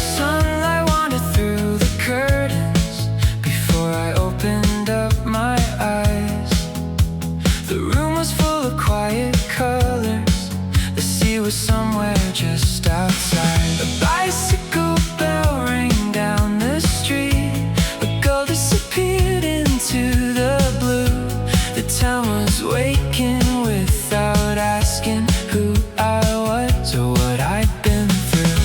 Sunlight wandered through the curtains before I opened up my eyes. The room was full of quiet colors. The sea was somewhere just outside. A bicycle bell rang down the street. A girl disappeared into the blue. The town was waking without asking who I was or what I'd been through.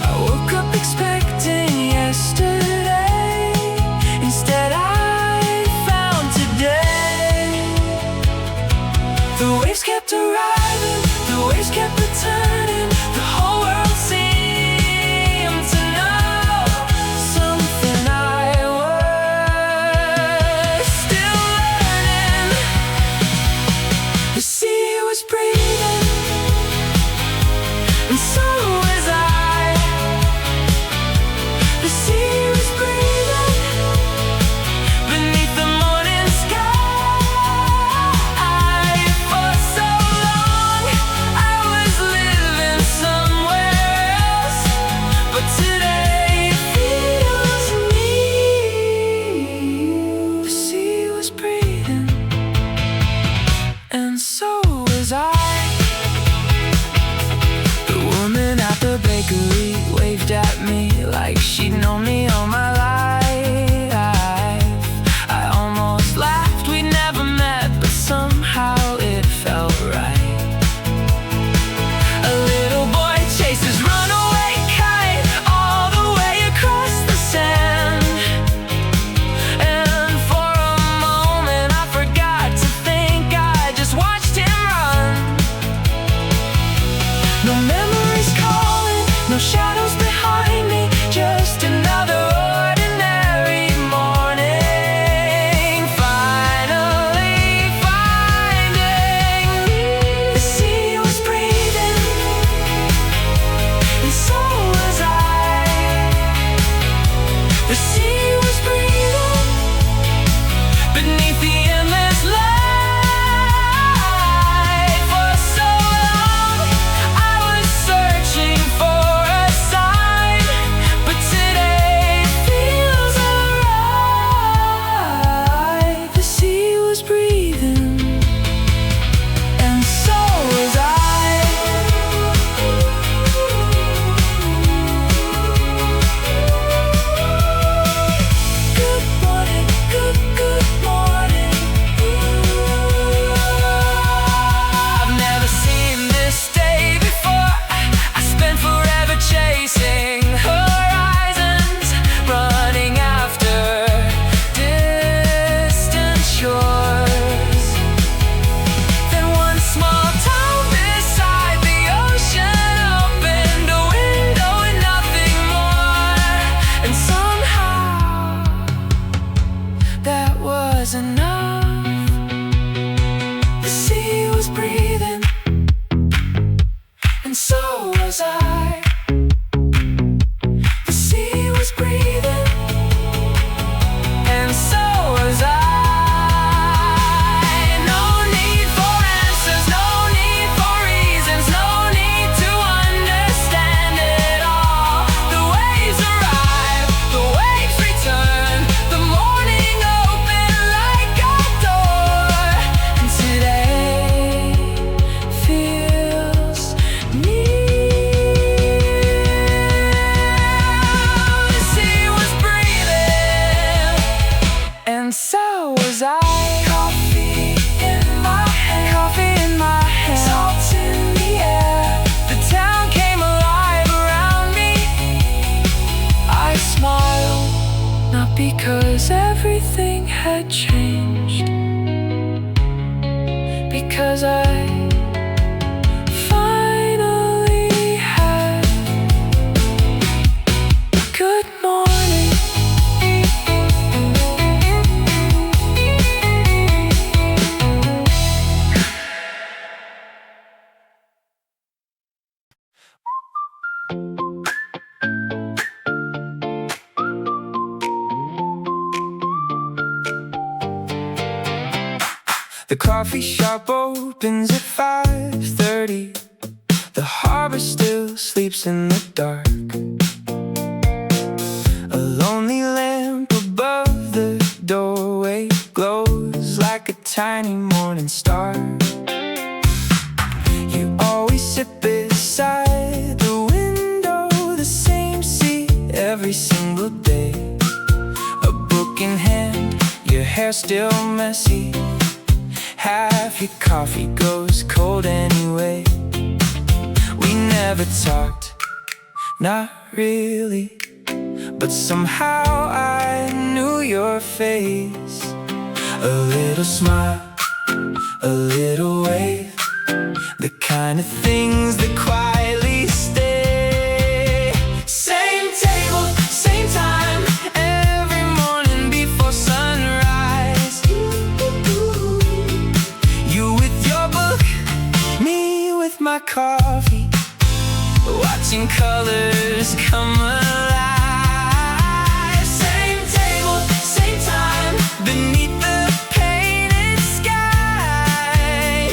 I woke up expecting yesterday. Instead I found today. The waves kept arriving, the waves kept returning. The whole world seemed to know something I was still learning. The sea was breathing, and so was I. The sea was breathing beneath the morning sky. For so long I was living somewhere else, but today feels me. The sea was breathing, and so was I. The woman at the bakery waved at me like she'd known me all my life. I almost laughed, we'd never met, but somehow it felt right. A little boy chased his runaway kite all the way across the sand. And for a moment I forgot to think, I just watched him run. No memories calling, no shadows behind me, just another ordinary morning. Finally finding me. The sea was breathing, and so was I. The sea was breathing beneath the endless light. For so long I was searching for a sign, but today feels alright. The sea was breathing, and so was I. Good morning, good morning. I've never seen this day before. I spent forever chasing horizons, running after distant shores. Then one small town beside the ocean opened a window and nothing more. And somehow that was enough. The sea was breathing, and so was I. The sea was breathing, and so was I. No need for answers, no need for reasons, no need to understand it all. The waves arrive, the waves return, the morning opened like a door. And today feels near. The sea was breathing, and so was I. Coffee in my hand, coffee in my hand, salt in the air. The town came alive around me. I smiled, not because everything had changed, because I finally had a good morning. The coffee shop opens at 5:30. The harbor still sleeps in the dark. A lonely lamp above the doorway glows like a tiny morning star. You always sit beside the window, the same seat every single day. A book in hand, your hair still messy. Half your coffee goes cold anyway. We never talked, not really, but somehow I knew your face. A little smile, a little wave, the kind of things that quietly stay. Same table, same time, every morning before sunrise. You with your book, me with my coffee, watching colors come alive. Same table, same time, beneath the painted sky.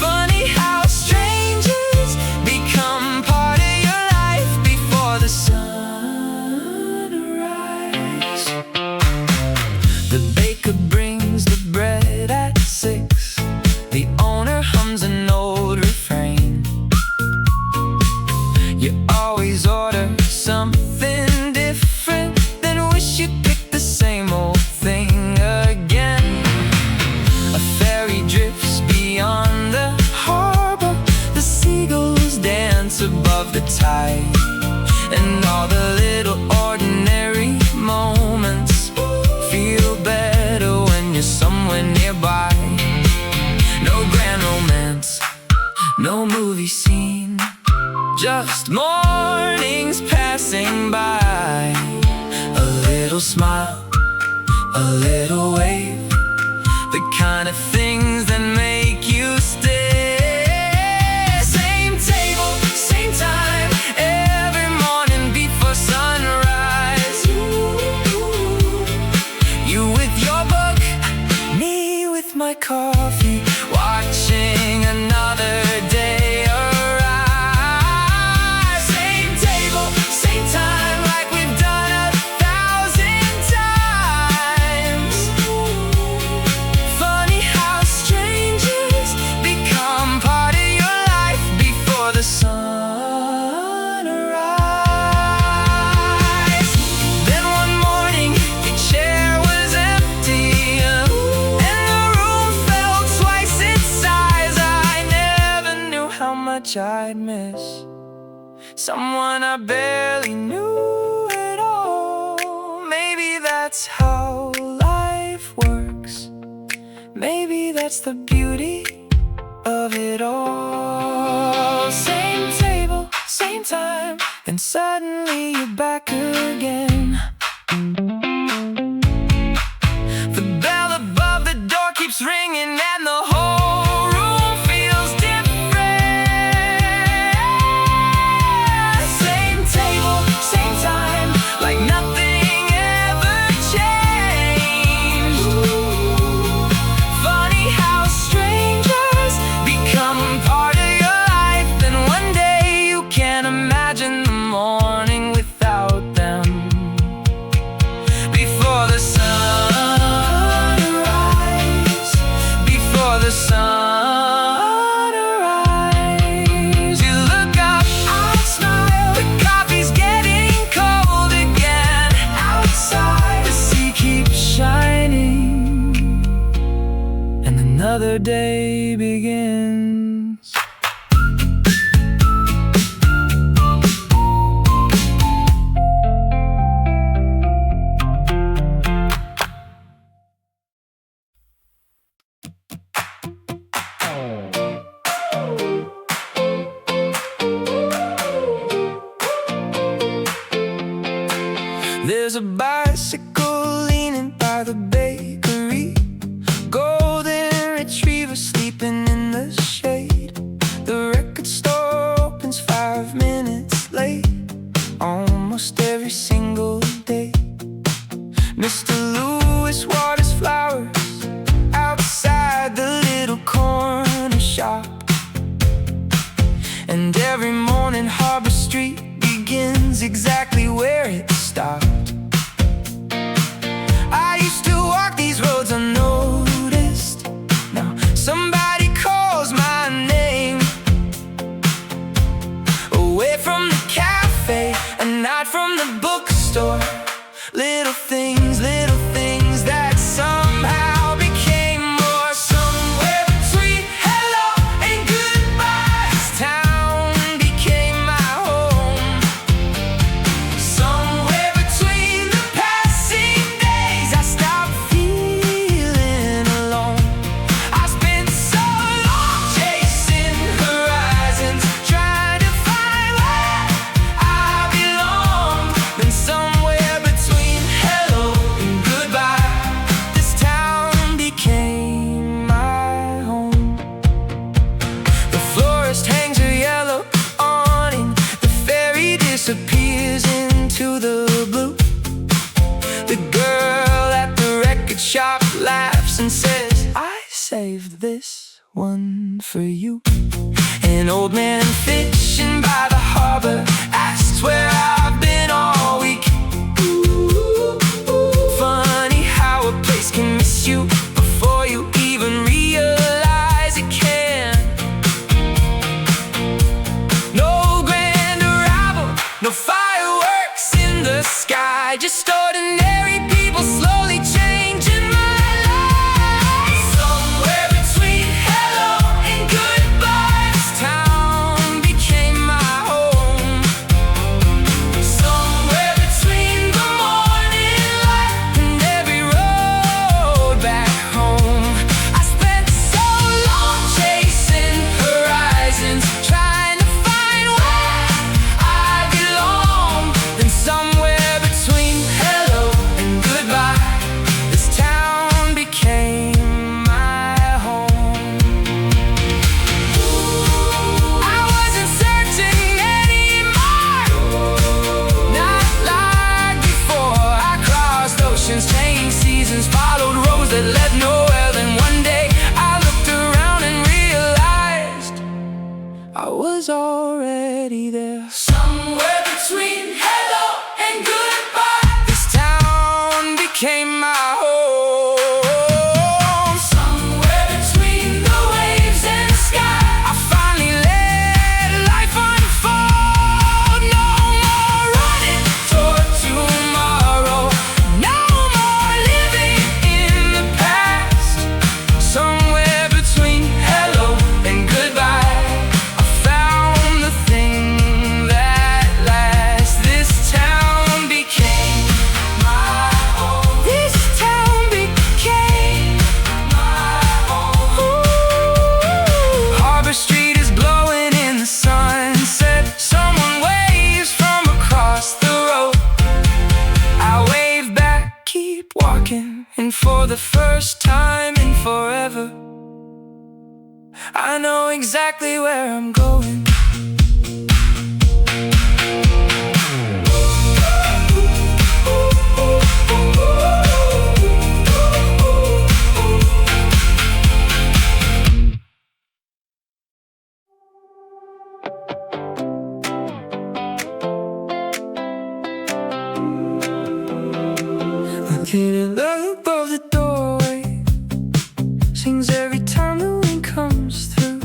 Funny how strangers become part of your life before the sunrise. The baker brings the bread at 6. The owner hums an old refrain. You always order something different, then wish you'd pick the same old thing again. A ferry drifts beyond the harbor, the seagulls dance above the tide, and all the little ordinary moments feel better when you're somewhere nearby. No grand romance, no movie scene, just mornings passing by. A little smile, a little wave, the kind of things that make you stay. Same table, same time, every morning before sunrise. You with your book, me with my coffee, watching another day arrive. Same table, same time, like we've done 1,000 times. Funny how strangers become part of your life before the sunrise. Then one morning, your chair was empty, and the room felt twice its size. I never knew how much I'd miss someone I barely knew at all. Maybe that's how life works. Maybe that's the beauty of it all. Same table, same time, and suddenly you're back again. The bell above the door keeps ringing, and the whole room feels different. Same table, same time, like nothing ever changed. Funny how strangers become part of your life, and one day you can't imagine the morning without them. Before the sunrise, before the sunrise, you look up, I smile, the coffee's getting cold again. Outside, the sea keeps shining, and another day begins. There's a bicycle leaning by the bakery, golden retriever sleeping in the shade. The record store opens 5 minutes late, almost every single day. Mr. Lewis waters flowers And every morning Harbor Street begins exactly where it stopped. I used to walk these roads unnoticed. Now somebody calls my name. Away from the cafe, a night from the bookstore. Little things that somehow became more. Somewhere between hello and goodbye, this town became my home. Somewhere between the passing days, I stopped feeling alone. I spent so long chasing horizons, trying to find where I belong. Then somewhere between hello and goodbye, this town became my home. The florist hangs her yellow awning, the ferry disappears into the blue. The girl at the record shop laughs and says, I saved this one for you. An old man fishing by the harbor asks where I've been all week. Funny how a place can miss you before you even realize it can. No grand arrival, no fireworks in the sky, just ordinary people slowly changing my life. Somewhere between hello and goodbye, this town became my home. Somewhere between the morning light and every road back home, I spent so long chasing horizons, trying to find where I belong. Then somewhere between hello and goodbye, this town became my home. I wasn't searching anymore, not like before. I crossed oceans, changed seasons, followed roads that led nowhere. Then one day I looked around and realized I was already there. Somewhere between hello and goodbye, this town became my home. Somewhere between the waves and the sky, I finally let life unfold. No more running toward tomorrow, no more living in the past. Somewhere between hello and goodbye, I found the thing that lasts. This town became my home. This town became my home. Harbor Street is glowing in the sunset. Someone waves from across the road. I wave back, keep walking, and for the first time in forever, I know exactly where I'm going. Looking above the doorway, sings every time the wind comes through.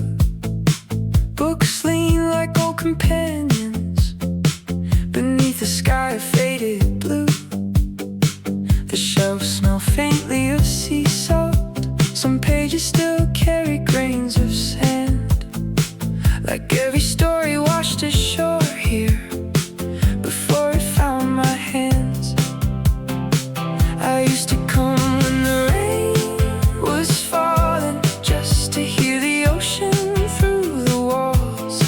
Books lean like old companions beneath a sky of faded blue. The shelves smell faintly of sea salt. Some pages still carry grains of sand, like every story washed ashore here before it found my hands. I used to come when the rain was falling, just to hear the ocean through the walls.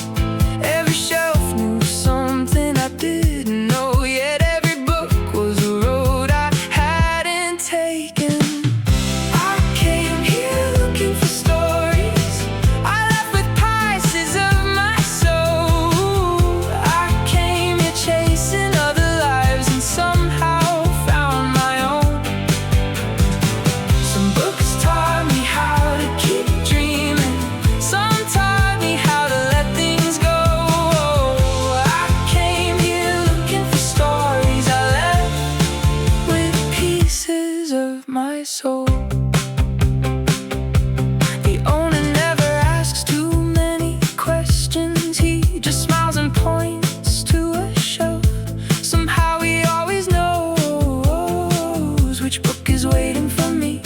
Every shelf knew something I didn't know, yet every book was a road I hadn't taken. I came here looking for stories I left with pieces of my soul. my soul. The owner never asks too many questions. He just smiles and points to a shelf. Somehow he always knows which book is waiting for me.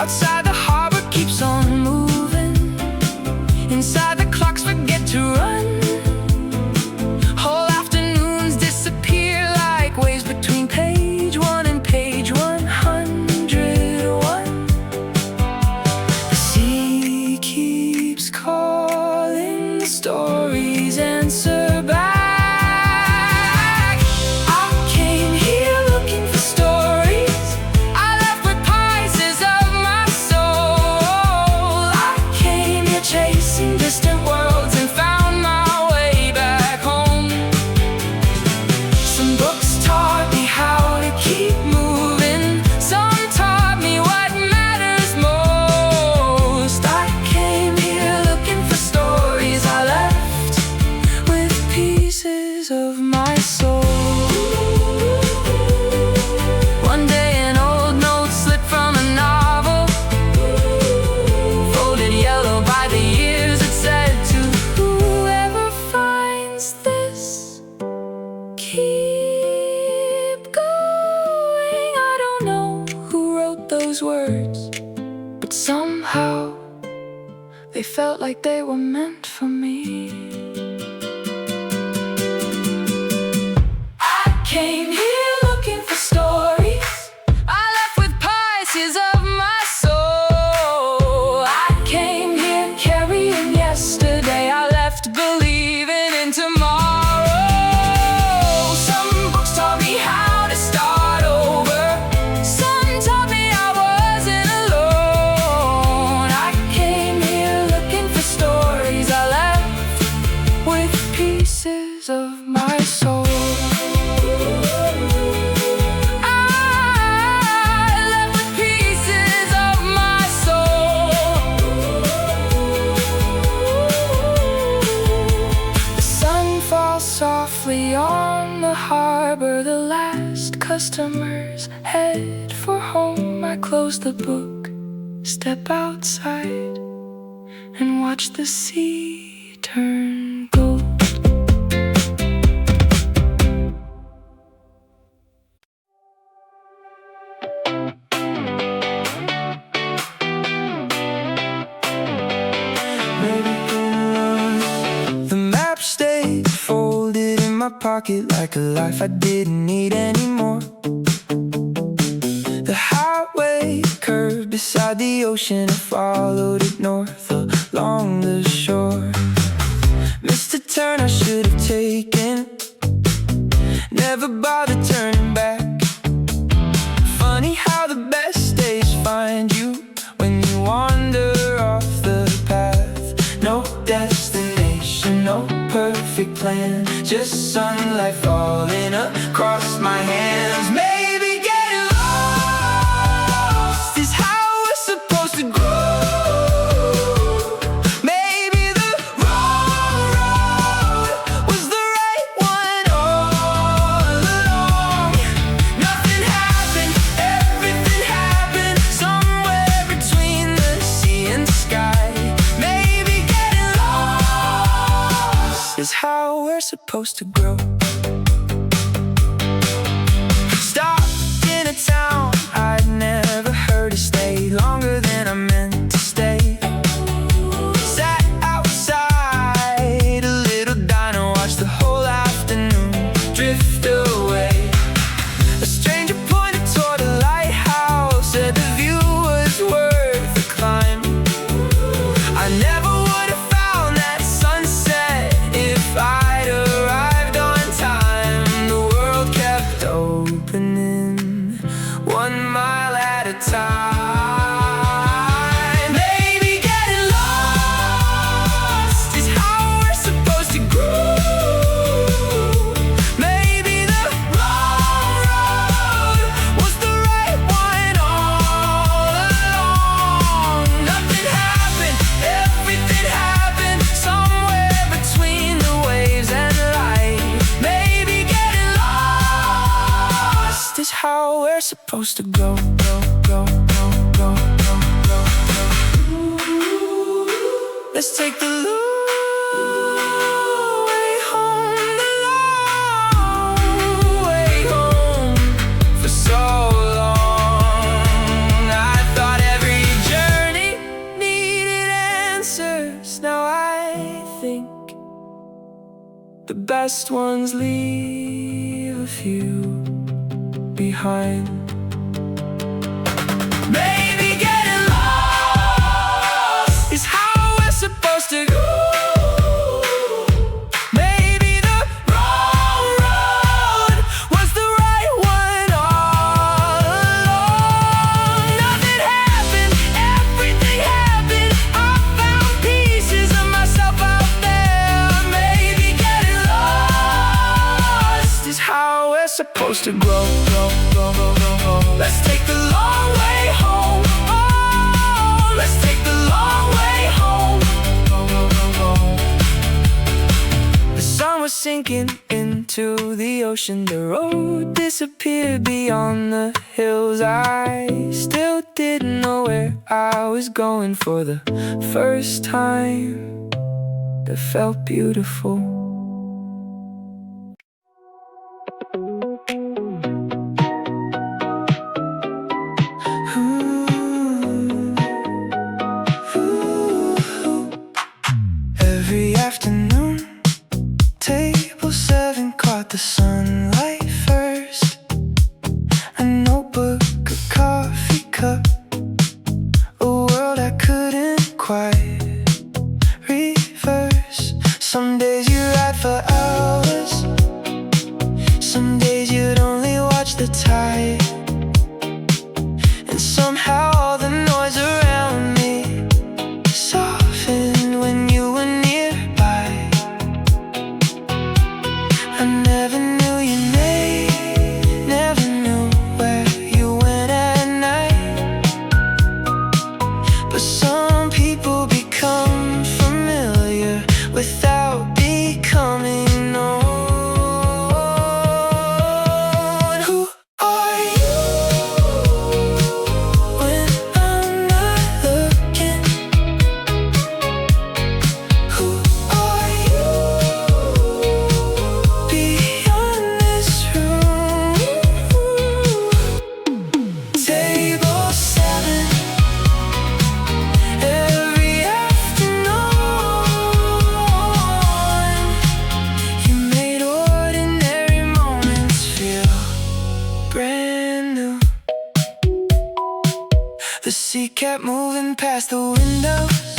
Outside the harbor keeps on moving. Inside the clocks forget to run. Whole afternoons disappear like waves between page 1 and page 101. The sea keeps calling, the stories answer back. Distant worlds and found my way back home. Some books taught me how to keep moving. Some taught me what matters most. I came here looking for stories. I left with pieces of my soul. One day an old note slipped from a novel, folded yellow by the years. Keep going. I don't know who wrote those words, but somehow they felt like they were meant for me. I came here looking for stories. I left with pieces of my soul. I came here carrying yesterday. I left believing in tomorrow. Of my soul, I left with pieces of my soul. The sun falls softly on the harbor. The last customers head for home. I close the book, step outside, and watch the sea turn gold. My pocket like a life I didn't need anymore. The highway curved beside the ocean. I followed it north along the shore. Missed a turn I should have taken, never bothered turning back. Funny how the best days find you when you wander off the path. No destination, no perfect plan, just sunlight falling across my hands. Maybe getting lost is how we're supposed to grow. Maybe the wrong road was the right one all along. Nothing happened, everything happened somewhere between the sea and the sky. Maybe getting lost is how we're supposed to grow. Stopped in a town I'd never heard of, stayed longer than I meant to stay. Sat outside a little diner, watched the whole afternoon drift away. A stranger pointed toward a lighthouse, said the view was worth the climb. I never would have found that sunset if I'd arrived on time. The world kept opening 1 mile at a time. Maybe getting lost is how we're supposed to grow. Maybe the wrong road was the right one all along. Nothing happened, everything happened somewhere between the waves and light. Maybe getting lost is is how we're supposed to go, go, go, go, go, go, go, go. Let's take the long way home, the long way home. For so long I thought every journey needed answers. Now I think the best ones leave a few behind. Maybe getting lost is how we're supposed to go. Maybe the wrong road was the right one all along. Nothing happened, everything happened. I found pieces of myself out there. Maybe getting lost is how we're supposed to grow, grow, grow, grow, grow, grow. Let's take the long way home. Oh, let's take the long way home. Go, go, go, go. The sun was sinking into the ocean. The road disappeared beyond the hills. I still didn't know where I was going. For the first time, it felt beautiful. Every afternoon, table 7 caught the sunlight first. A notebook, a coffee cup, a world I couldn't quite reverse. Some days you ride for hours, some days you'd only watch the tide. And somehow all the noise around me softened when you were nearby. I never knew your name, never knew where you went at night. But some people become familiar without becoming known. Who are you when I'm not looking? Who are you beyond this room? Table 7, every afternoon, you made ordinary moments feel brand new. The sea kept moving past the windows.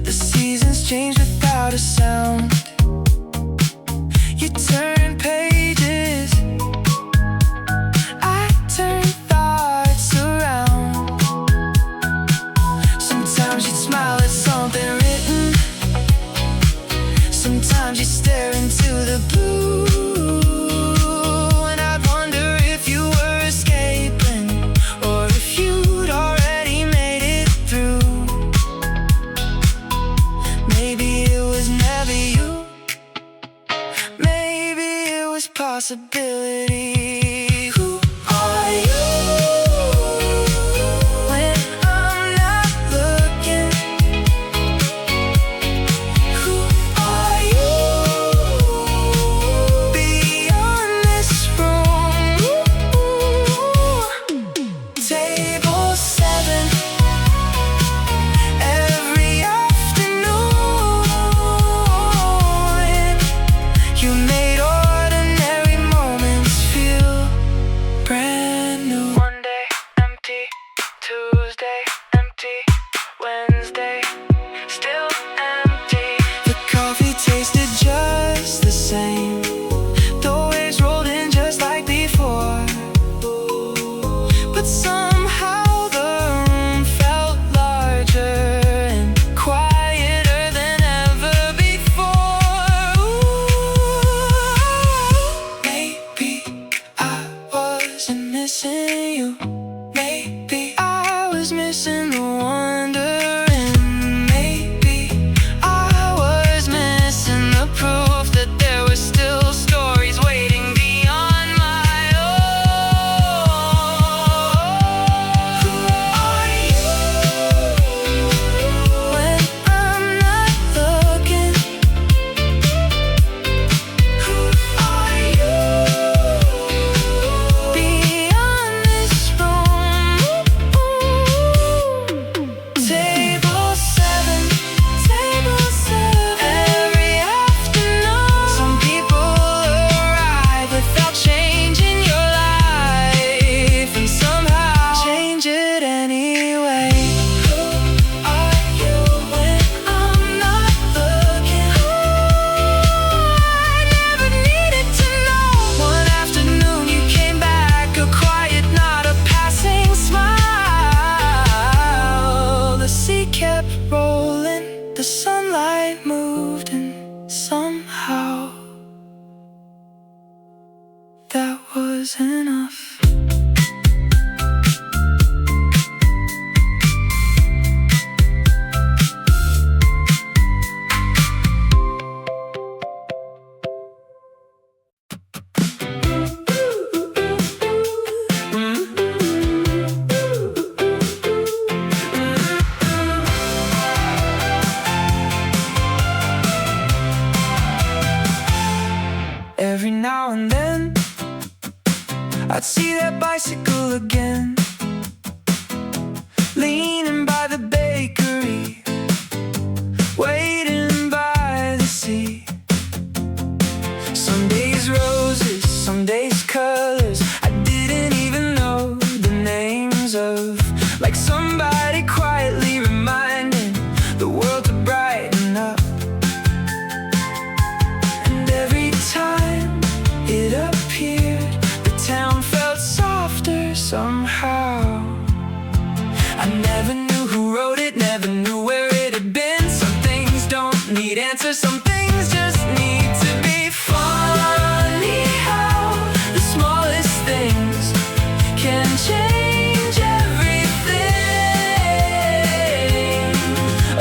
The seasons changed without a sound. You turned pages, I turned thoughts around. Sometimes you'd smile at something written, sometimes you'd stare into the blue. And I'd wonder if you were escaping, or if you'd already made it through. Maybe it was never you, maybe it was possibility. Who are you when I'm not looking? Who are you beyond this room? Table 7, every afternoon, you made ordinary moments feel brand new. Monday, empty. Tuesday, empty. Wednesday, still empty. The coffee tasted just the same. The waves rolled in just like before. But somehow the room felt larger and quieter than ever before. Ooh, maybe I wasn't missing you. Maybe I was missing the wonder. And maybe I was missing the proof that there were still stories waiting beyond my own. was enough. Every now and then I'd see that bicycle again, leaning by the bakery, waiting by the sea. Some days roses, some days colors I didn't even know the names of, like somebody quietly reminding the world to brighten up. And every time it appeared, the town felt softer somehow. I never knew who wrote it, never knew where it had been. Some things don't need answers, some things just need to be. Funny how the smallest things can change everything.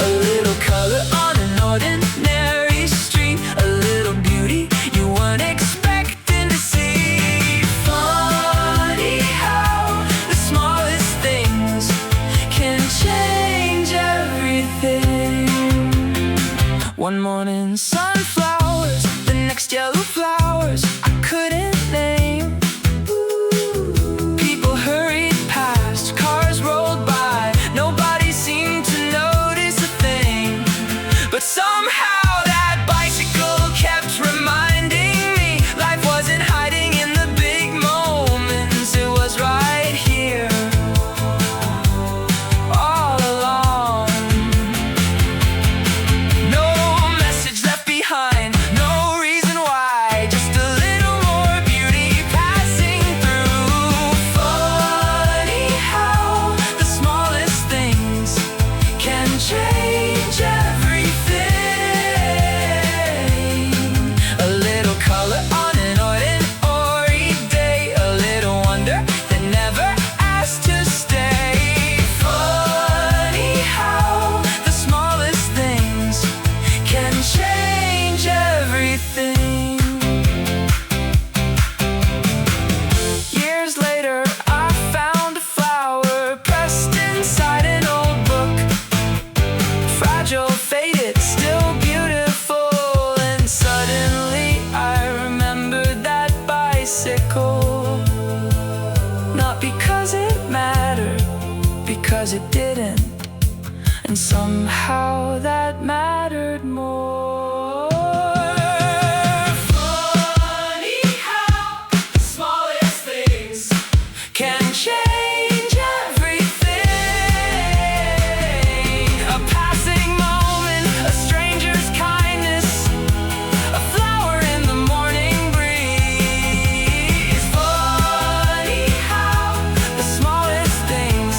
A little color on an ordinary street, a little beauty you weren't expecting to see. Funny how the smallest things can change everything. One morning sunflowers, the next yellow flowers I couldn't name. People hurried past, cars rolled by, nobody seemed to notice a thing. But somehow that bicycle kept reminding me life wasn't hiding in the big moments, it was right here all along. No message left behind, no reason why, just a little more beauty passing through. Funny how the smallest things can change everything. A little color on an ordinary day, a little wonder that never asked to stay. Funny how the smallest things can change everything. Years later, I found a flower pressed inside an old book. Fragile, faded, still beautiful. And suddenly I remembered that bicycle. Not because it mattered, because it didn't. And somehow that mattered more. Funny how the smallest things can change everything. A passing moment, a stranger's kindness, a flower in the morning breeze. Funny how the smallest things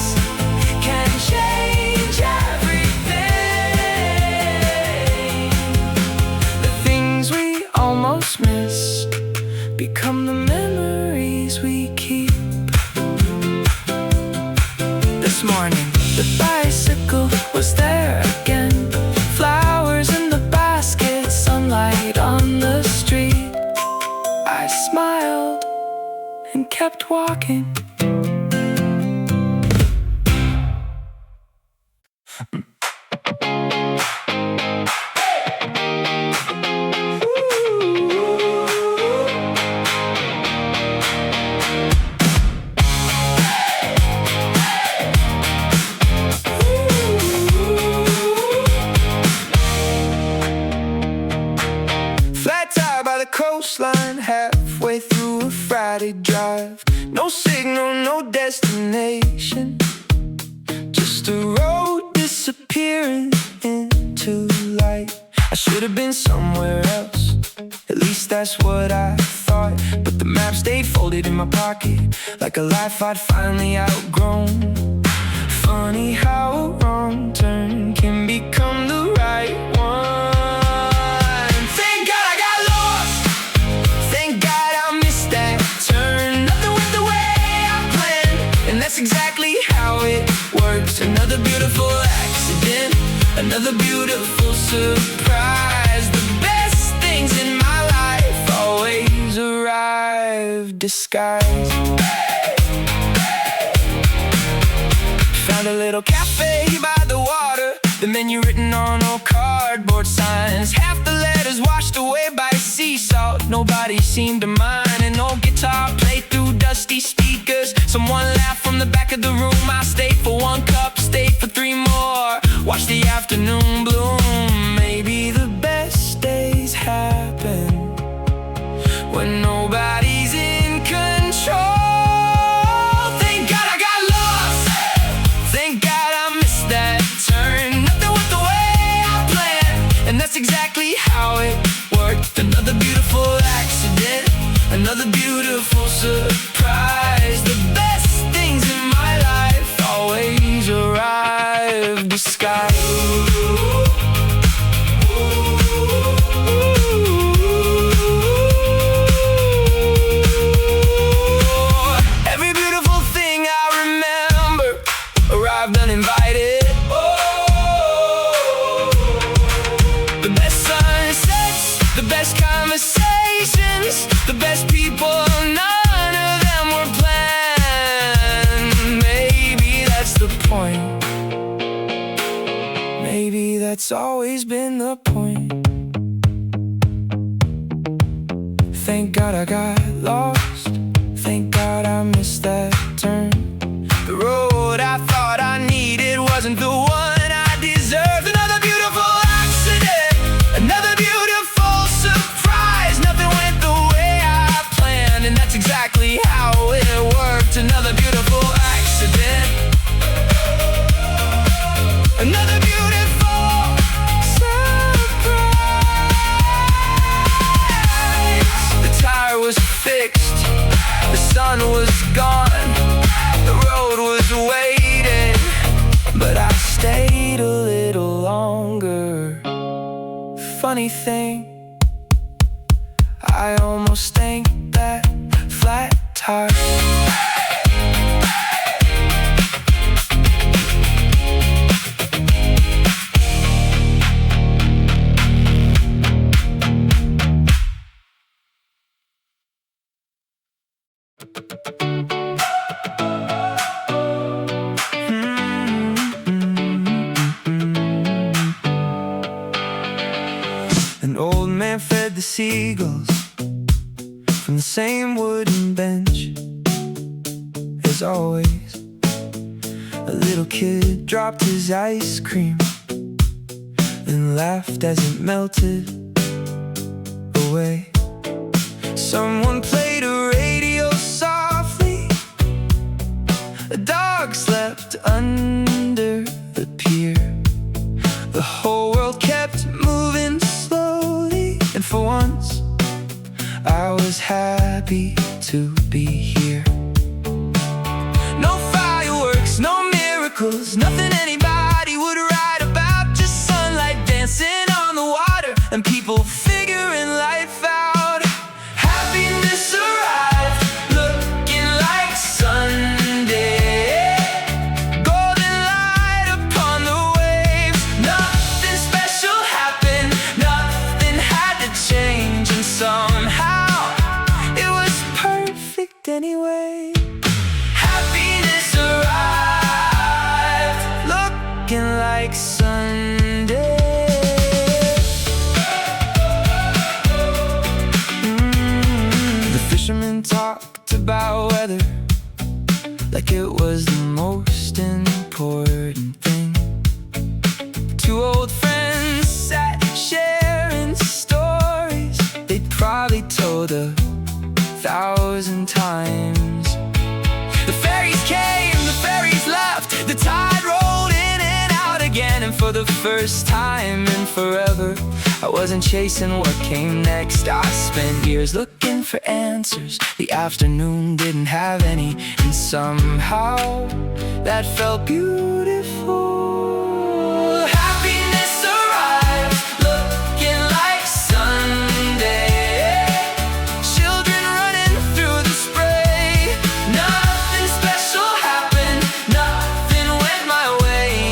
can change everything. The things we almost miss become the memories we keep. This morning, the bicycle was there again. Flowers in the basket, sunlight on the street. I smiled and kept walking. Flat tire by the coastline, halfway through a Friday drive. No signal, no destination, just a road disappearing into light. I should have been somewhere else, at least that's what I thought. But the map stayed folded in my pocket, like a life I'd finally outgrown. Funny how a wrong turn can become the right one. Thank God I got lost, thank God I missed that turn. another beautiful accident, another beautiful surprise. The best things in my life always arrive disguised. Found a little cafe by the water, the menu written on old cardboard signs. Half the letters washed away by sea salt. Nobody seemed to mind. An old guitar played through dusty speakers. Someone laughed from the back of the room. I stayed for one cup, stayed for three more. Watched the afternoon bloom. Maybe the best days happen when nobody's in control. Exactly how it worked. Another beautiful accident, another beautiful surprise. The best things in my life always arrive disguised. Every beautiful thing I remember arrived uninvited. The best conversations, the best people, none of them were planned. Maybe that's the point. Maybe that's always been the point. Thank God I got lost. Thank God I missed that turn. The road I thought I needed wasn't the one I deserved. Another beautiful accident, another beautiful surprise. Nothing went the way I planned, and that's exactly how it worked. Another beautiful accident, another beautiful surprise. The tire was fixed, the sun was gone, the road was waiting, but I stayed a little longer. Funny thing, I almost think that flat tire. An old man fed the seagulls from the same wooden bench as always. A little kid dropped his ice cream and laughed as it melted away. Someone played a radio softly. A dog slept under the pier. The whole world kept moving slowly, and for once I was happy to be here. No fireworks, no miracles, nothing anybody would write about. Just sunlight dancing on the water and people figuring life out. Happiness arrived, looking like Sunday. Golden light upon the waves. Nothing special happened, nothing had to change, and somehow it was perfect anyway. Happiness arrived, looking like Sunday. The fisherman talked about weather like it was the most important thing. Two old friends sat sharing stories they'd probably told 1,000 times. The fairies came, the fairies left, the tide rolled in and out again. And for the first time in forever, I wasn't chasing what came next. I spent years looking for answers. The afternoon didn't have any, and somehow that felt beautiful. Happiness arrived, looking like Sunday. Children running through the spray. Nothing special happened, nothing went my way,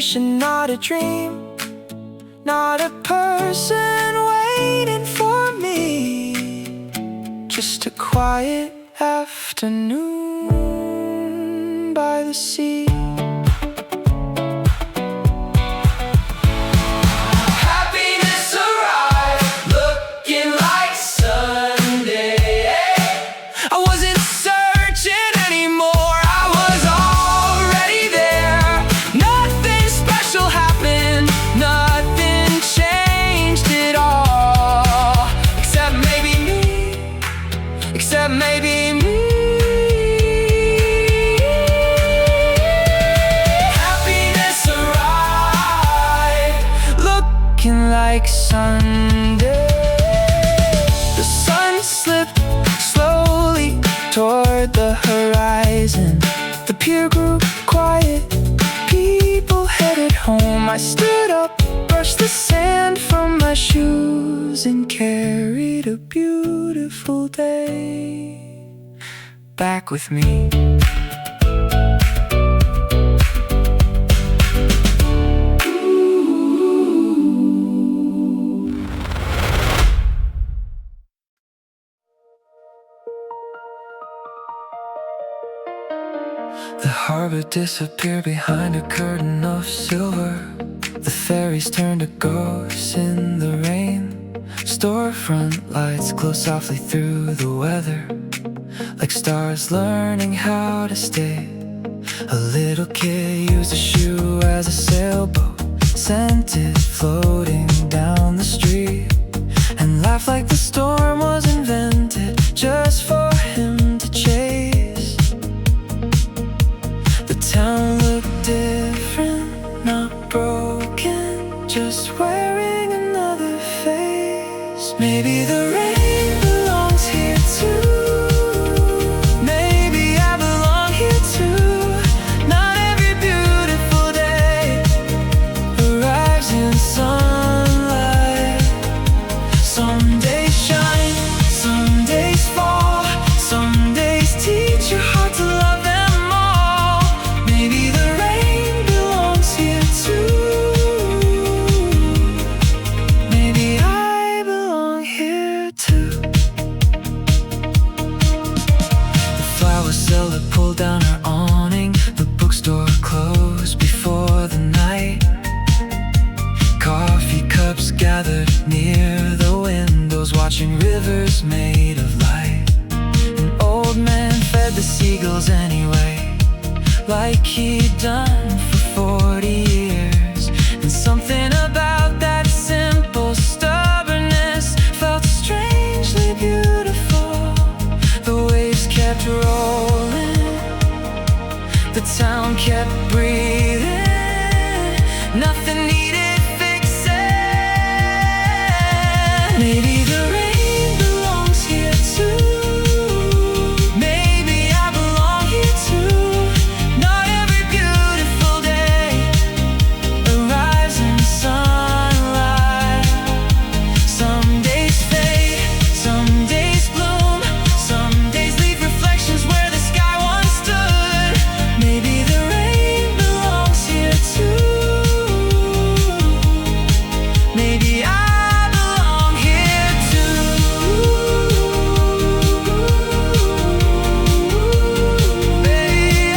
destination, not a dream, not a person waiting for me. Just a quiet afternoon by the sea. Except maybe me. Happiness arrived, looking like Sunday. The sun slipped slowly toward the horizon. The pier grew quiet, people headed home. I stood up, brushed the sand from my shoes, and carried a beautiful day back with me. The harbor disappeared behind a curtain of silver. The ferries turned to ghosts in the rain. Storefront lights glow softly through the weather, like stars learning how to stay. A little kid used a shoe as a sailboat, scented floating down the street, and laughed like the storm was invented just for him to chase. The town looked different, not broken, just wearing another face. Maybe the rain belongs here too. Maybe I belong here too. Not every beautiful day arrives in sunlight. Some days shine, some days fall, some days teach your heart to love them all. Maybe the rain belongs here too. Maybe I belong here too. The flower seller pulled down her awning. The bookstore closed before the night. Coffee cups gathered near the windows, watching rivers made of light. An old man fed the seagulls anyway, like he'd done for 40 years. And something about that simple stubbornness felt strangely beautiful. The waves kept rolling, the town kept breathing. Nothing needed fixing. Maybe the rain belongs here too. Maybe I belong here too. Not every beautiful day arrives in sunlight. Some days fade, some days bloom, some days leave reflections where the sky once stood. Maybe the rain belongs here too. Maybe I belong here too. Baby,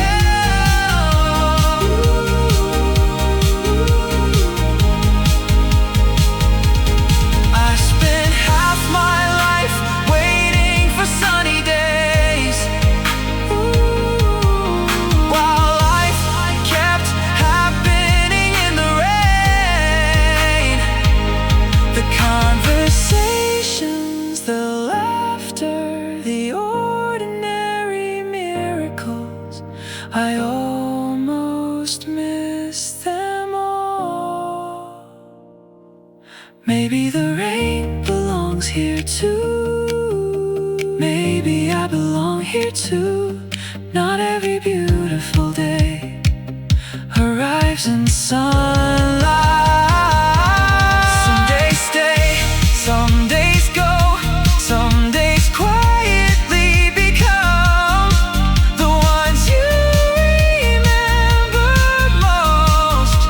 I spent half my life waiting for sunny days, while life kept happening in the rain. The conversations, the laughter, the ordinary miracles, I almost miss them all. Maybe the rain belongs here too. Maybe I belong here too. Not every beautiful day arrives in sunlight. Some days stay, some days go, some days quietly become the ones you remember most.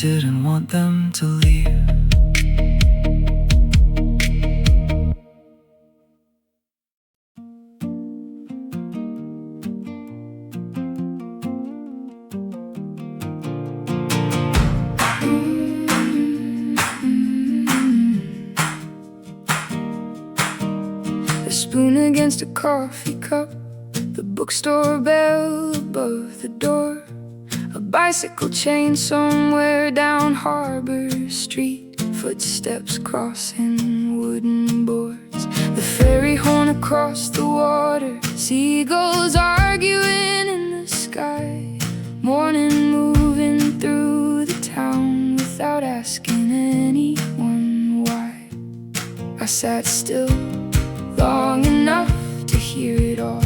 didn't want them to leave. A spoon against a coffee cup, the bookstore bell above the door, a bicycle chain somewhere down Harbor Street, footsteps crossing wooden boards, the ferry horn across the water, seagulls arguing in the sky, morning moving through the town without asking anyone why. I sat still long enough to hear it all.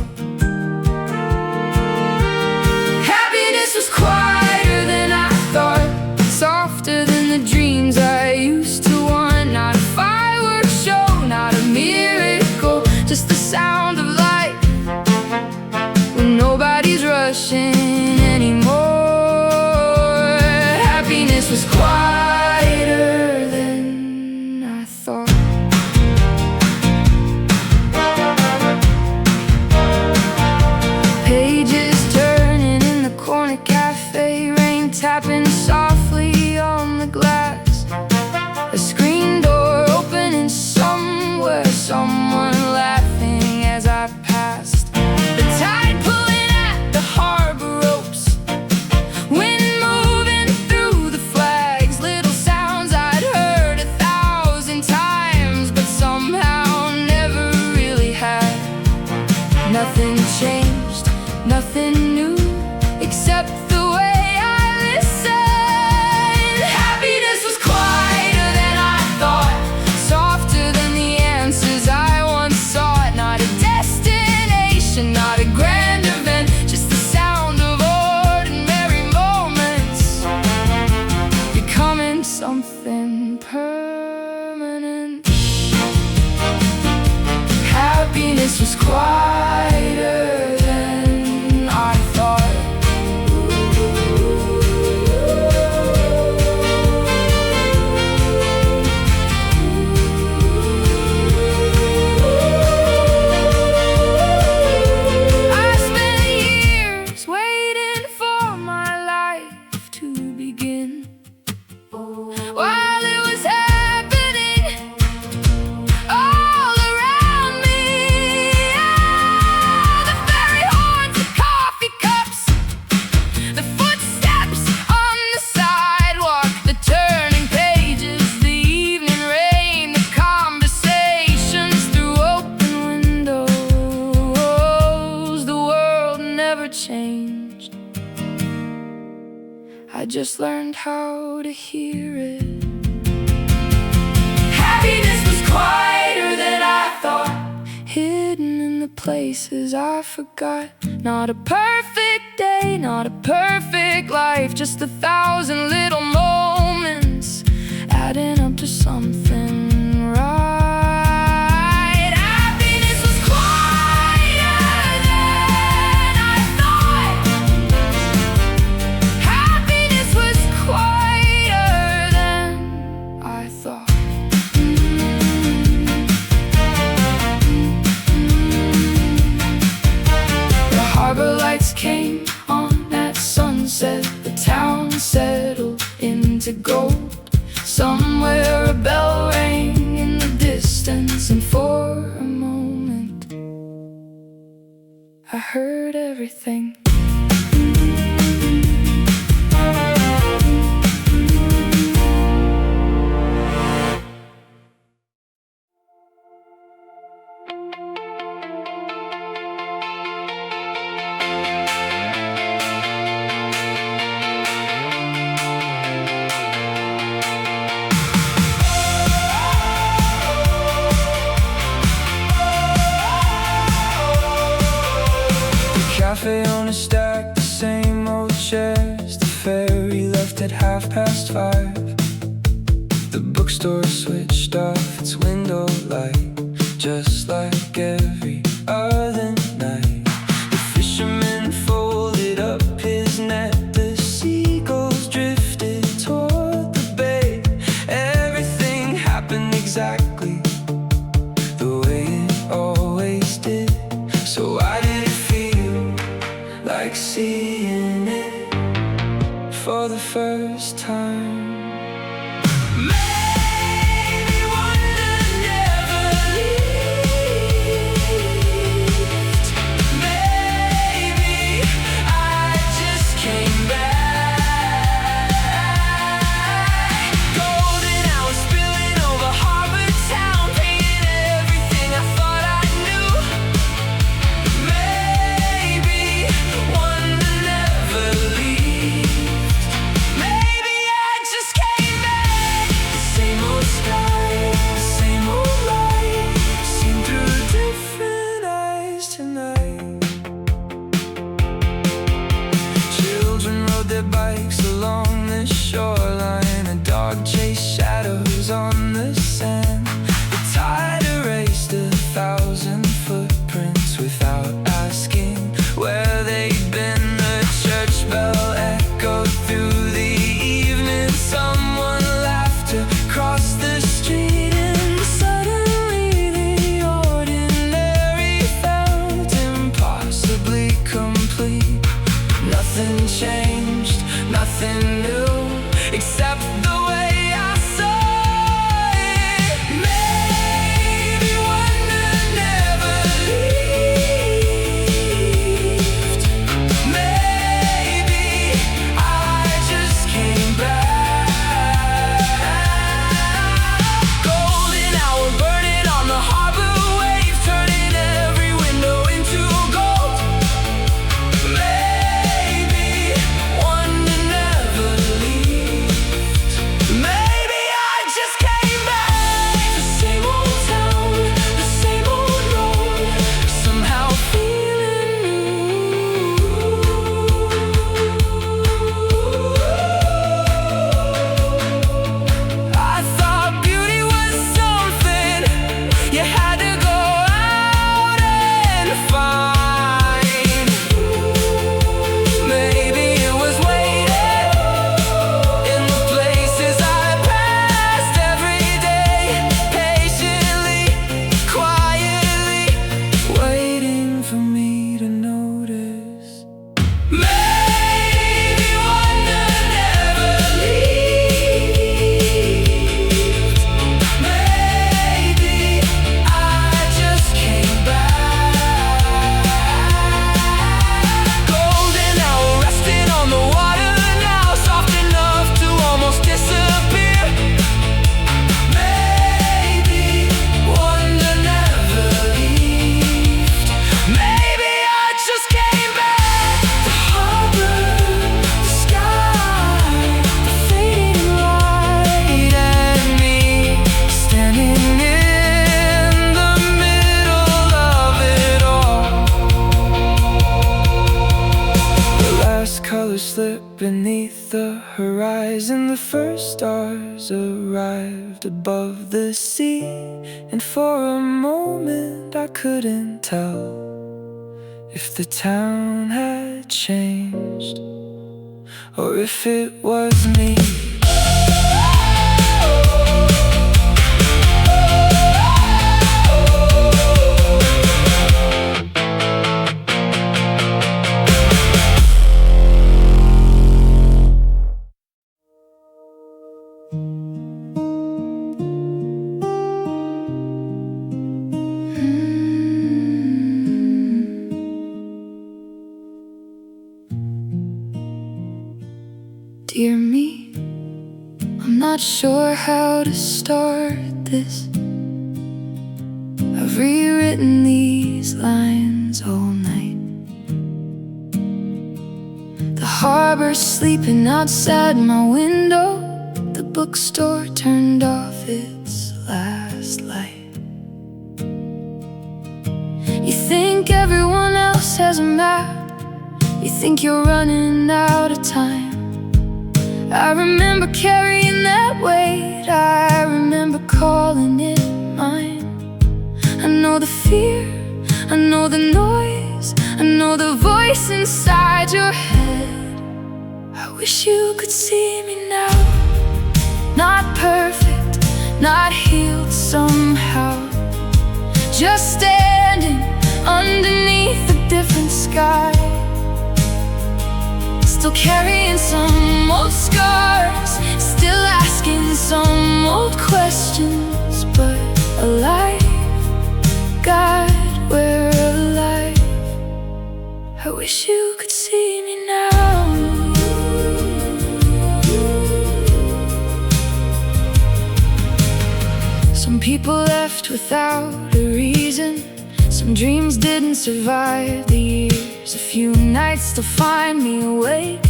Happiness was quieter than I thought, softer than the dreams I used to want. Not a fireworks show, not a miracle, just the sound of life when nobody's rushing anymore. Happiness was quieter than I thought. Pages turning in the corner cafe, rain tapping softly on the glass, a screen door opening somewhere, someone laughing as I passed, the tide pulling at the harbor ropes, wind moving through the flags, little sounds I'd heard 1,000 times but somehow never really had. Nothing changed, nothing new, except the way I listened. Happiness was quieter than I thought, softer than the answers I once sought. Not a destination, not a grand event, just the sound of ordinary moments becoming something permanent. Happiness was quieter than I thought. I spent years waiting for my life to begin, while it was happening all around me. Ah, the ferry horns, the coffee cups, the footsteps on the sidewalk, the turning pages, the evening rain, the conversations through open windows. The world never changed, I just learned how to hear it. Happiness was quieter than I thought, hidden in the places I forgot. Not a perfect day, not a perfect life, just 1,000 little moments adding up to something right. Happiness was quieter than I thought. Happiness was quieter than I thought. The harbor lights came on at sunset, the town settled into gold. Somewhere a bell rang in the distance, and for a moment I heard everything. Cafe on a stack, the same old chairs. The ferry left at 5:30. The bookstore switched off its window light, just like every other night. The fisherman folded up his net, the seagulls drifted toward the first stars arrived above the sea, and for a moment I couldn't tell if the town had changed or if it was me. Dear me, I'm not sure how to start this. I've rewritten these lines all night. The harbor's sleeping outside my window. The bookstore turned off its last light. You think everyone else has a map. You think you're running out of time. I remember carrying that weight. I remember calling it mine. I know the fear, I know the noise, I know the voice inside your head. I wish you could see me now. Not perfect, not healed somehow, just standing underneath a different sky. Still carrying some old scars, still asking some old questions, but alive, God, we're alive. I wish you could see me now. Some people left without a reason. Some dreams didn't survive the years. A few nights still find me awake.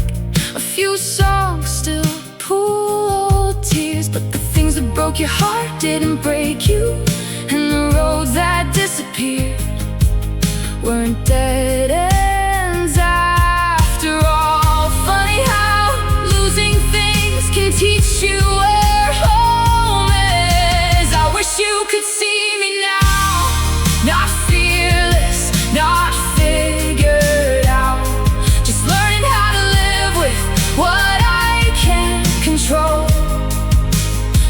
A few songs still pull old tears. But the things that broke your heart didn't break you, and the roads that disappeared weren't dead ends after all. Funny how losing things can teach you where home is. I wish you could see me now. Not fearless, not figured out, just learning how to live with what I can't control.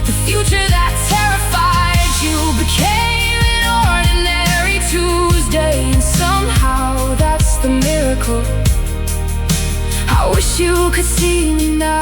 The future that terrified you became an ordinary Tuesday, and somehow that's the miracle. I wish you could see me now.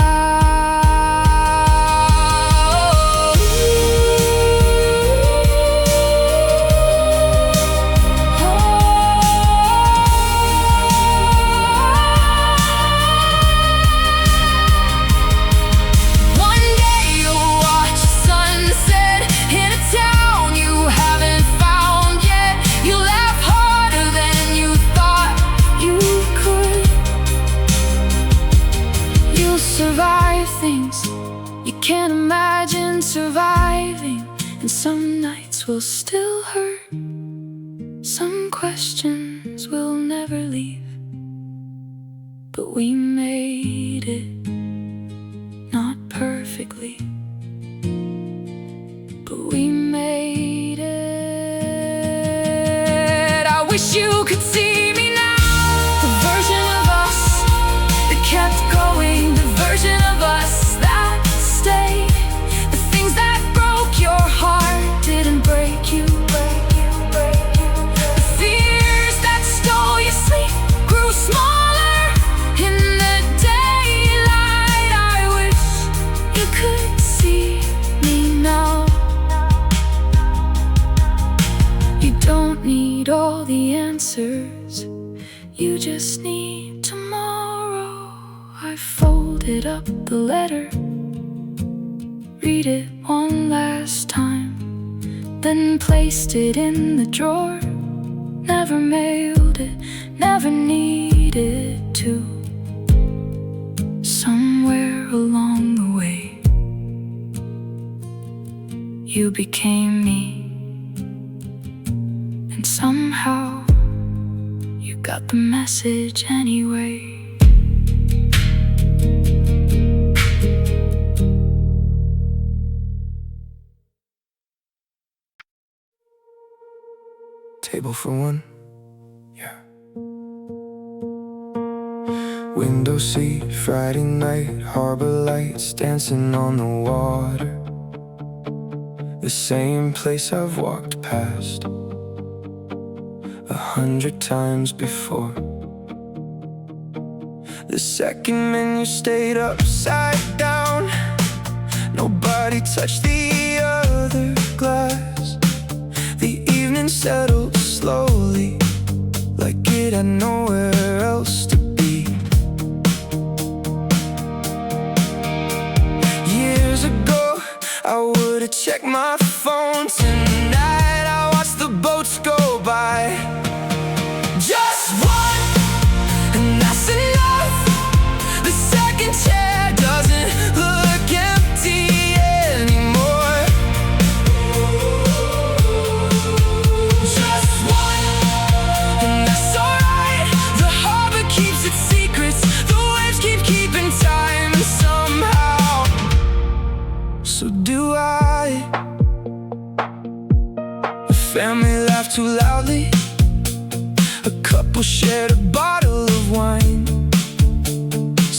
Survive things you can't imagine surviving, and some nights will still hurt. Some questions will never leave, but we made it. Not perfectly, but we made it. I wish you could see me now. The version of us that kept going, the version of us that stayed. The things that broke your heart didn't break you. The fears that stole your sleep grew smaller in the daylight. I wish you could see me now. You don't need all the answers, you just need tomorrow. I folded up the letter, read it one last time, then placed it in the drawer. Never mailed it, never needed to. Somewhere along the way, you became me, and somehow you got the message anyway. table for one? Yeah. Window seat, Friday night, harbor lights dancing on the water. The same place I've walked past 100 times before. The second menu stayed upside down. Nobody touched the other glass. The evening settled slowly, like it had nowhere else to be. Years ago, I would've checked my phone. Tonight, I watched the boats go by. Just one, and that's enough. The second chair doesn't look empty anymore. Just one, and that's alright. The harbor keeps its secrets. The waves keep keeping time somehow. So do I. The family laughed too loudly. A couple shared a bottle of wine.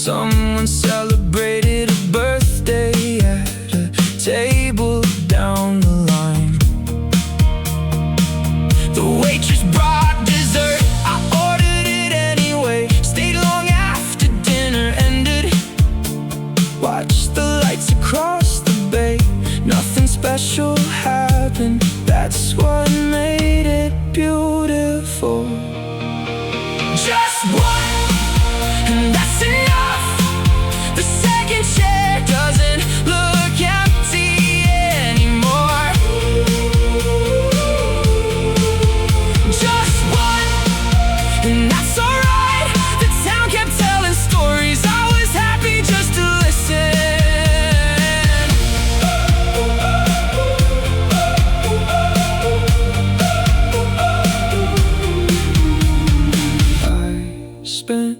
Someone celebrated a birthday at a table down the line. The waitress brought dessert. I ordered it anyway. Stayed long after dinner ended. Watched the lights across the bay. Nothing special happened. That's what made it beautiful. Just one, and that's enough. The second chair doesn't look empty anymore. Just one, and that's alright. The town kept telling stories. I was happy just to listen. I spent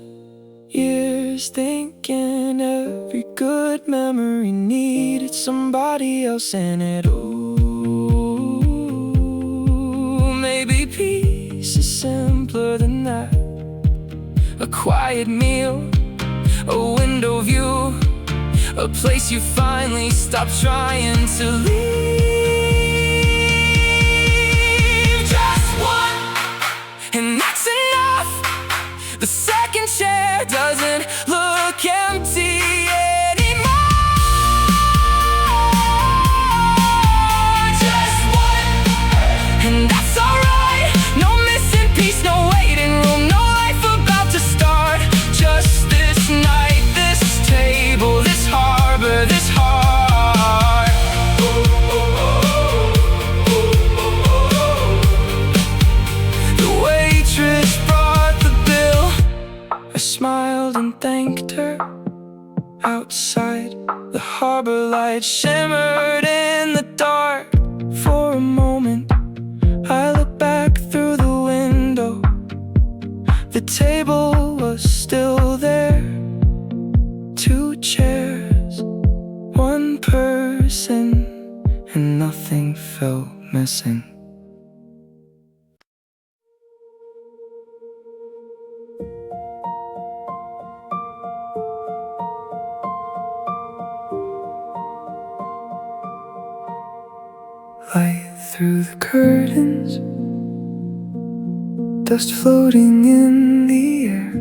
years thinking every good memory needed somebody else in it. Ooh, maybe peace is simpler than that. A quiet meal, a window view, a place you finally stop trying to leave. Just one, and that's enough. The second chair doesn't look empty anymore. Just one, and that's alright. No missing piece, no waiting room, no life about to start. Just this night, this table, this harbor, this heart. The waitress brought the bill. I smiled and thanked her. Outside, the harbor light shimmered in the dark. For a moment, I looked back through the window. The table was still there. 2 chairs, 1 person, and nothing felt missing. Light through the curtains, dust floating in the air.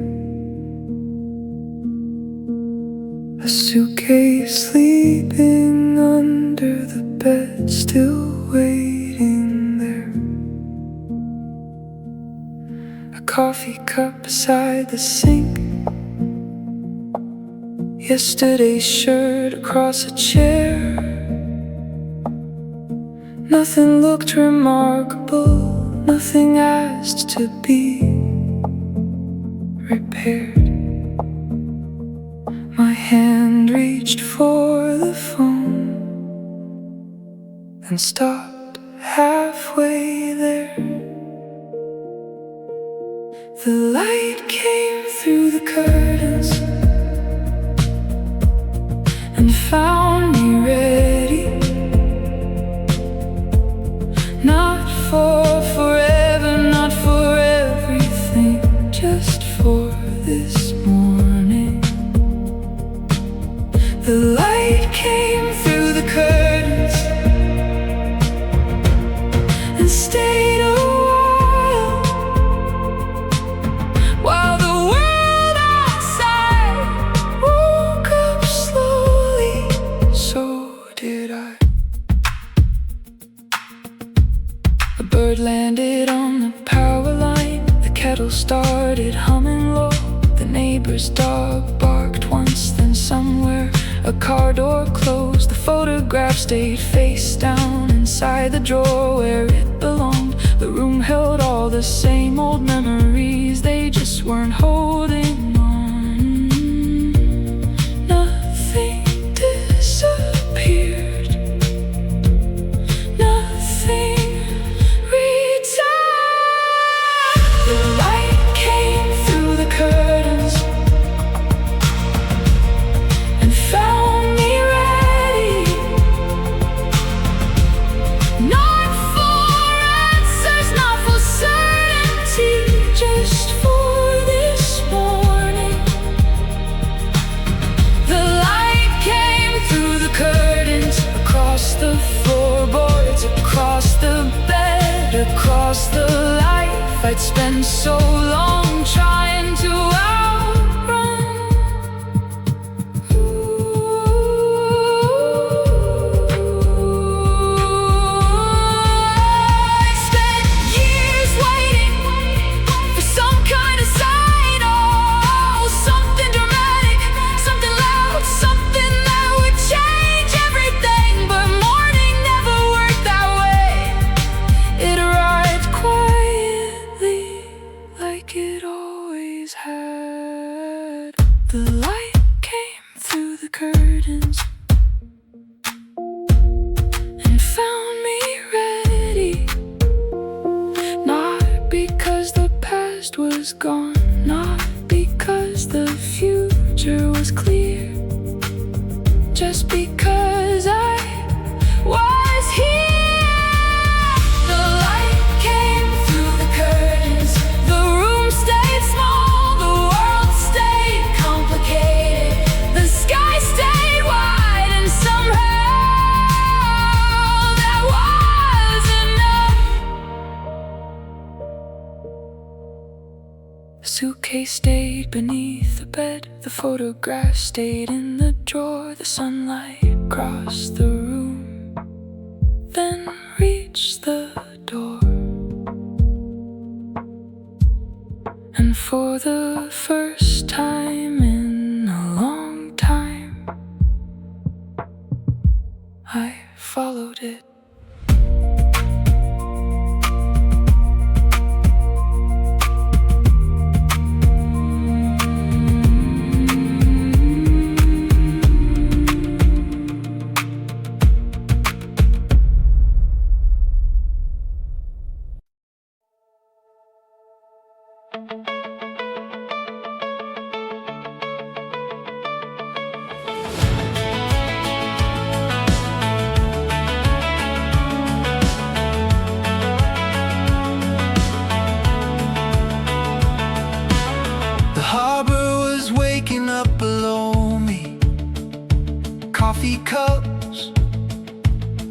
A suitcase sleeping under the bed, still waiting there. A coffee cup beside the sink. Yesterday's shirt across a chair. Nothing looked remarkable, nothing asked to be repaired. My hand reached for the phone and stopped halfway there. The light came through the curtains and found me ready. Not for forever, board landed on the power line. The kettle started humming low. The neighbor's dog barked once, then somewhere a car door closed. The photograph stayed face down inside the drawer where it belonged. The room held all the same old memories, they just weren't holding on. Nothing disappeared, nothing returned. The light came through the curtains and found me ready, not for answers, not for certainty, just for this morning. The light came through the curtains, across the floorboards, across the bed, across the life I'd spent so long trying to outrun. I spent years waiting for some kind of sign, oh, something dramatic, something loud, something that would change everything. But morning never worked that way. It arrived quietly, like it always had. The light came through the curtains and found me ready, not because the past was gone, not because the future was clear, just because I was here. The light came through the curtains, the room stayed small, the world stayed complicated, the sky stayed wide, and somehow that was enough. The suitcase stayed beneath the bed, the photograph stayed in the drawer. The sunlight crossed the room, then reached the door. And for the first time in a long time, I followed it. The harbor was waking up below me. Coffee cups,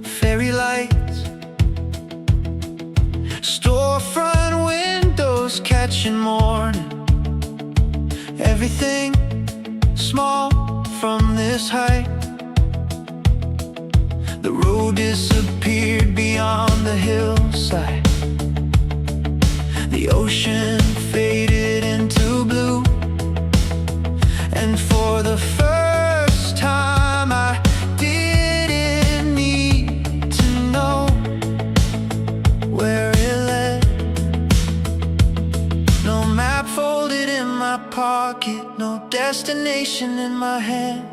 fairy lights, storefront windows catching morning. Everything small from this height. The road disappeared beyond the hillside. The ocean faded into blue, and for the first time I didn't need to know where it led. No map folded in my pocket, no destination in my hand.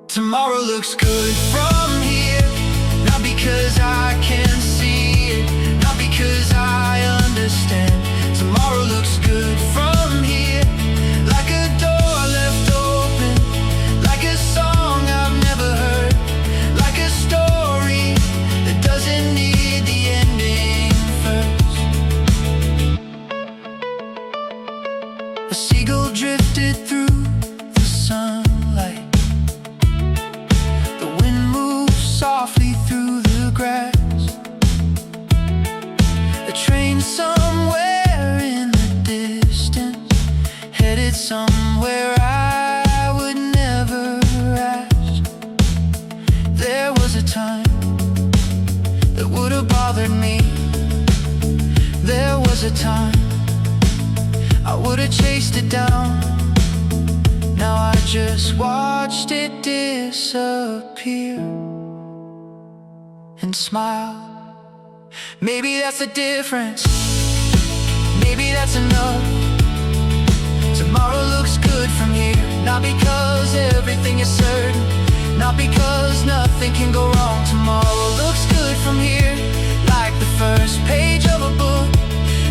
Tomorrow looks good from here, not because I can see it, not because I understand. Tomorrow looks good from here, like a door left open, like a song I've never heard, like a story that doesn't need the ending first. A seagull drifted through the sunlight. The wind moved softly through the grass. A train somewhere in the distance, headed somewhere I would never ask. There was a time that would have bothered me, was a time I would've chased it down. Now I just watched it disappear and smile. Maybe that's the difference, maybe that's enough. Tomorrow looks good from here, not because everything is certain, not because nothing can go wrong. Tomorrow looks good from here, like the first page of a book,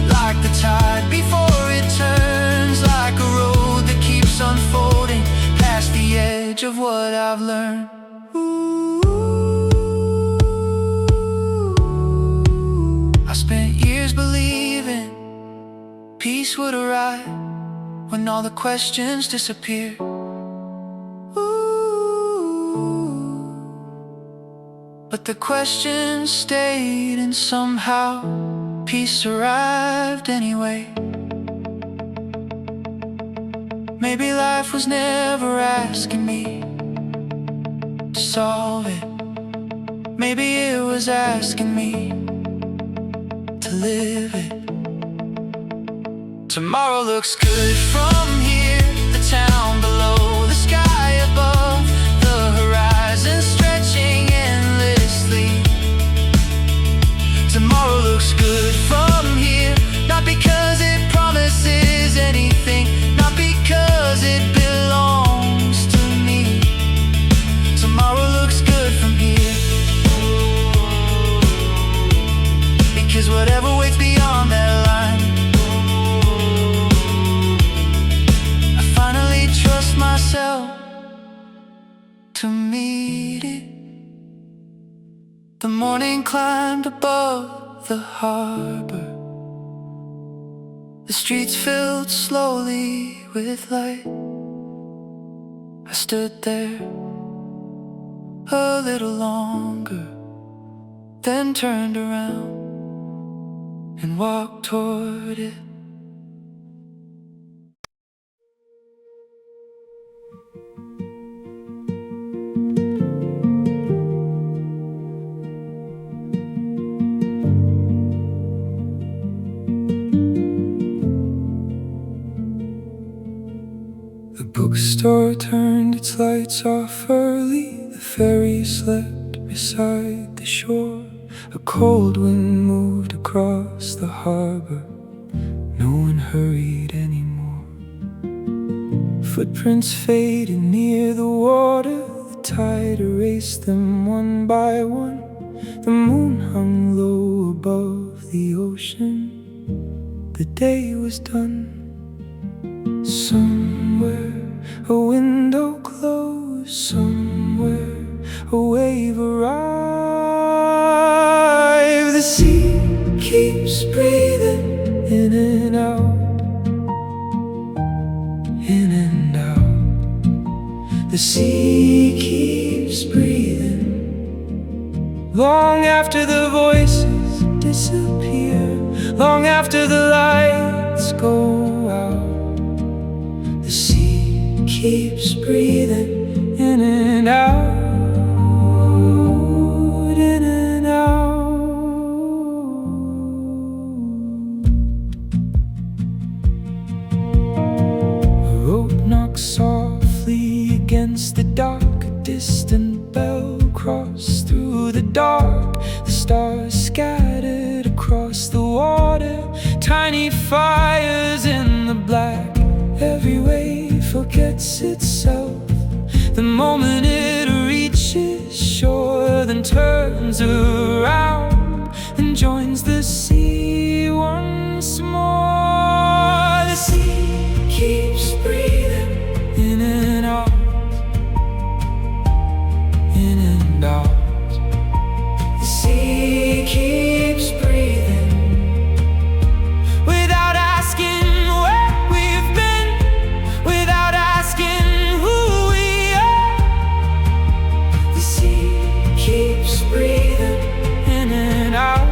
like the tide before it turns, like a road that keeps unfolding past the edge of what I've learned. I spent years believing peace would arrive when all the questions disappear. But the questions stayed, and somehow peace arrived anyway. Maybe life was never asking me to solve it. Maybe it was asking me to live it. Tomorrow looks good from here, the town below, the sky above, the horizon stretching endlessly. Tomorrow looks good from here, not because it promises anything, not because it belongs to me. Tomorrow looks good from here, because whatever waits beyond that line, I finally trust myself to meet it. The morning climbed above the harbor, the streets filled slowly with light. I stood there a little longer, then turned around and walked toward it. The bookstore turned its lights off early. The ferry slept beside the shore. A cold wind moved across the harbor. No one hurried anymore. Footprints faded near the water. The tide erased them one by one. The moon hung low above the ocean. The day was done. Somewhere a window closed, somewhere a wave arrived. The sea keeps breathing in and out, in and out. The sea keeps breathing. Long after the voices disappear, long after the lights go out, the sea keeps breathing in and out, in and out. A rope knocks softly against the dock. A distant bell crossed through the dark. The stars scattered across the water, tiny fires in the black. Every wave forgets itself the moment it reaches shore, then turns around and joins the sea once more. The sea keeps breathing in and out, in and out. The sea keeps breathing without asking where we've been, without asking who we are. The sea keeps breathing in and out,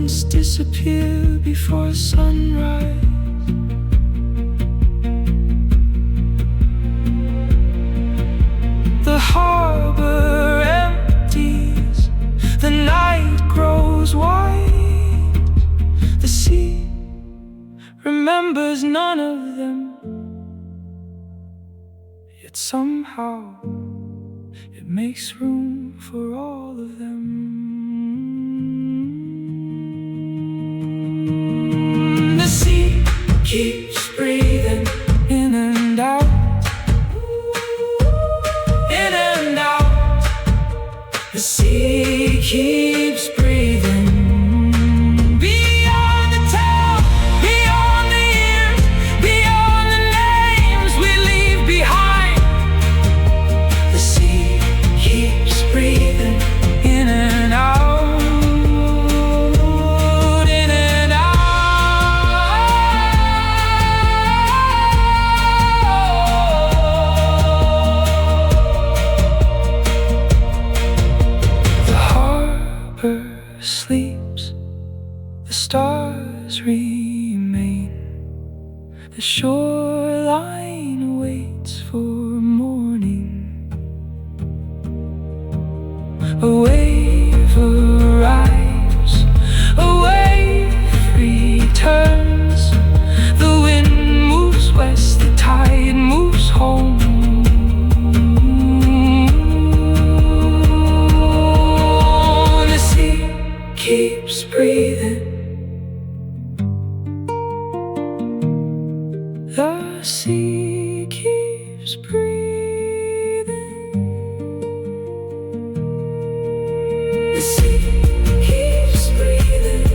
moments disappear before sunrise. The harbor empties, the night grows white. The sea remembers none of them, yet somehow it makes room for all of them. The sea keeps breathing in and out, in and out. The sea keeps breathing. Beyond the town, beyond the years, beyond the names we leave behind. The sea keeps breathing in and out, in and out. The harbor sleeps, the stars remain, the shoreline waits for morning. A wave arrives, a wave returns. The wind moves west, the tide moves home. The sea keeps breathing. The sea keeps breathing. The sea keeps breathing.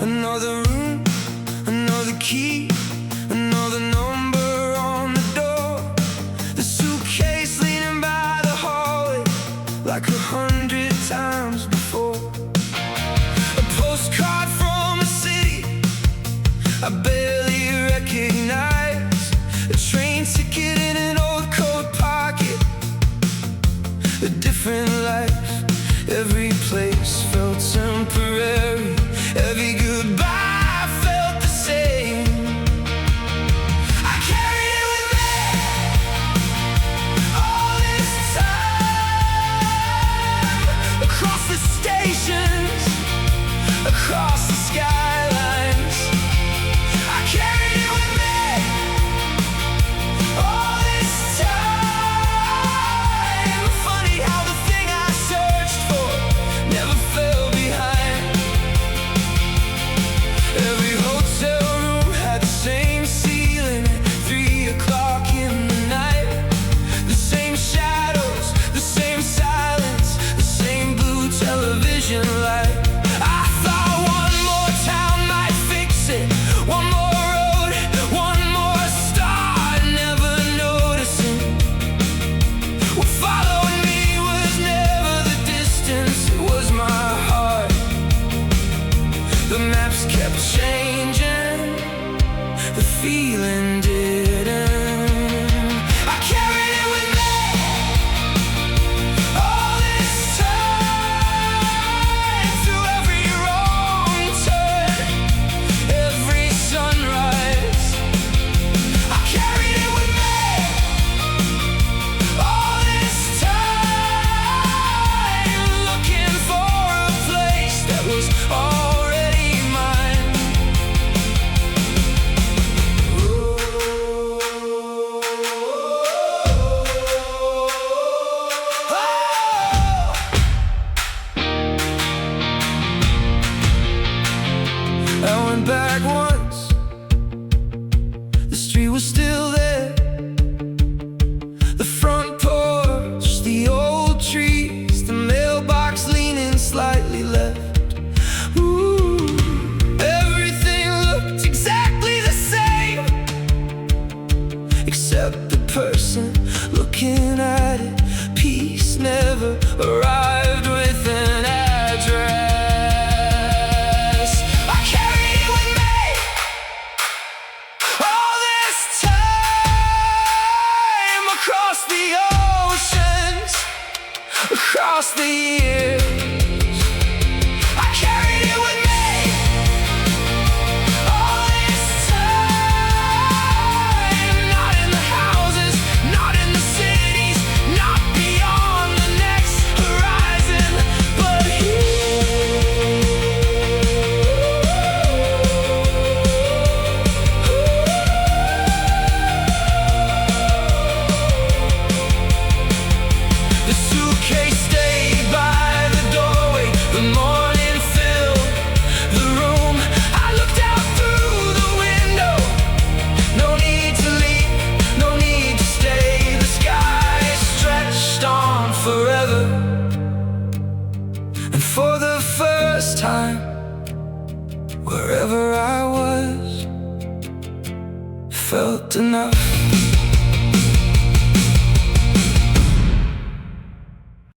Another room, another key, another number on the door. The suitcase leaning by the hallway like 100 times before. A postcard from a city I barely recognize. A train ticket in an old coat pocket. A different life, every place felt temporary. Every goodbye felt the same. I carried it with me all this time, across the stations, across the skylines. I carried it with me all this time. Funny how the thing I searched for never fell behind. Every hotel room had the same ceiling at 3 o'clock in the night. The same shadows, the same silence, the same blue television light. I thought one more town might fix it, one more road, one more star, never noticing. What followed me was never the distance, it was my heart. The maps kept changing, the feeling didn't. I carried it with me all this time, through every wrong turn, every sunrise. I carried it with me all this time, looking for a place that was already mine. I went back once, Wherever I was, felt enough.